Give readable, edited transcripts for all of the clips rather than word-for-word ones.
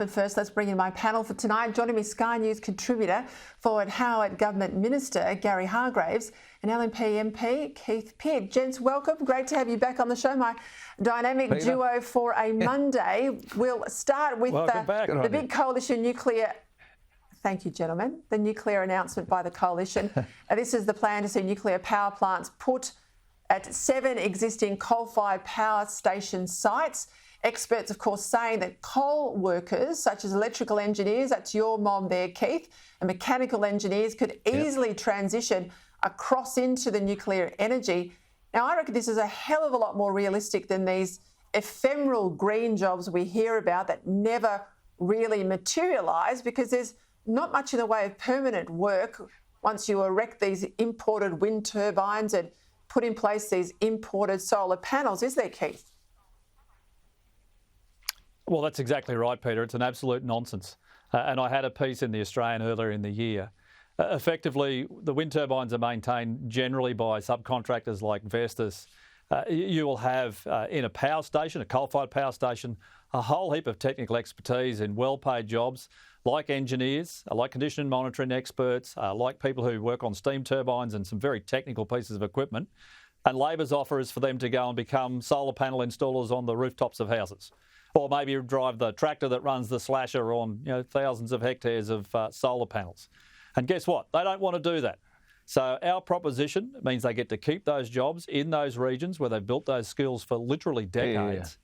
But first, let's bring in my panel for tonight. Joining me, Sky News contributor, forward Howard Government Minister Gary Hargreaves, and LNP MP Keith Pitt. Gents, welcome. Great to have you back on the show. My dynamic duo for a Monday. We'll start with the big coalition nuclear. Thank you, gentlemen. The nuclear announcement by the coalition. This is the plan to see nuclear power plants put at 7 existing coal-fired power station sites. Experts, of course, saying that coal workers, such as electrical engineers, that's your mom there, Keith, and mechanical engineers could easily transition across into the nuclear energy. Now, I reckon this is a hell of a lot more realistic than these ephemeral green jobs we hear about that never really materialise, because there's not much in the way of permanent work once you erect these imported wind turbines and put in place these imported solar panels, is there, Keith? Well, that's exactly right, Peter. It's an absolute nonsense. And I had a piece in The Australian earlier in the year. Effectively, the wind turbines are maintained generally by subcontractors like Vestas. You will have in a power station, a coal-fired power station, a whole heap of technical expertise in well-paid jobs, like engineers, like condition and monitoring experts, like people who work on steam turbines and some very technical pieces of equipment. And Labor's offer is for them to go and become solar panel installers on the rooftops of houses, or maybe drive the tractor that runs the slasher on thousands of hectares of solar panels. And guess what? They don't want to do that. So our proposition means they get to keep those jobs in those regions where they've built those skills for literally decades.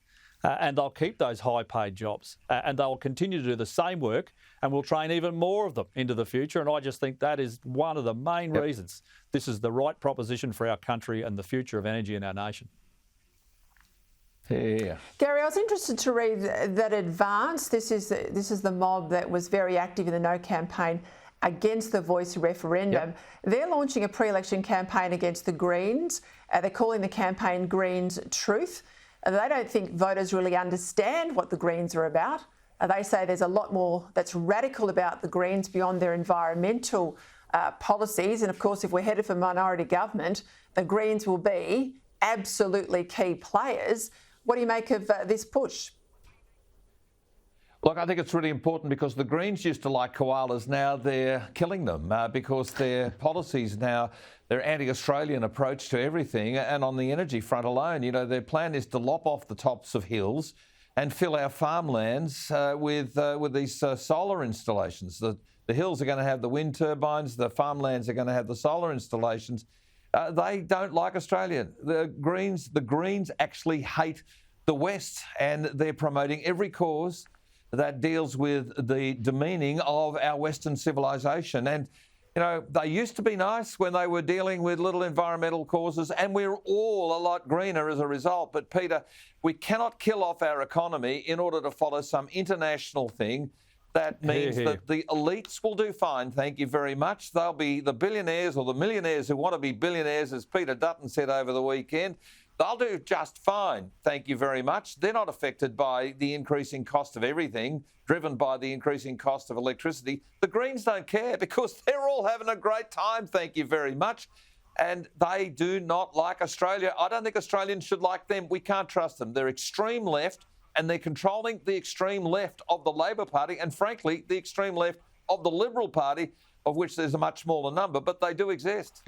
And they'll keep those high-paid jobs, and they'll continue to do the same work, and we'll train even more of them into the future. And I just think that is one of the main reasons this is the right proposition for our country and the future of energy in our nation. Gary, I was interested to read that Advance, this is the mob that was very active in the No campaign against the Voice referendum. They're launching a pre-election campaign against the Greens. They're calling the campaign Greens Truth. They don't think voters really understand what the Greens are about. They say there's a lot more that's radical about the Greens beyond their environmental policies. And of course, if we're headed for minority government, the Greens will be absolutely key players. What do you make of this push? Look, I think it's really important because the Greens used to like koalas. Now they're killing them because their policies now, their anti-Australian approach to everything, and on the energy front alone, their plan is to lop off the tops of hills and fill our farmlands with these solar installations. The hills are going to have the wind turbines, the farmlands are going to have the solar installations. They don't like Australia. The Greens actually hate the West, and they're promoting every cause that deals with the demeaning of our Western civilization. And, they used to be nice when they were dealing with little environmental causes, and we're all a lot greener as a result. But, Peter, we cannot kill off our economy in order to follow some international thing. That means that the elites will do fine, thank you very much. They'll be the billionaires or the millionaires who want to be billionaires, as Peter Dutton said over the weekend. They'll do just fine, thank you very much. They're not affected by the increasing cost of everything, driven by the increasing cost of electricity. The Greens don't care because they're all having a great time, thank you very much. And they do not like Australia. I don't think Australians should like them. We can't trust them. They're extreme left, and they're controlling the extreme left of the Labor Party and, frankly, the extreme left of the Liberal Party, of which there's a much smaller number, but they do exist.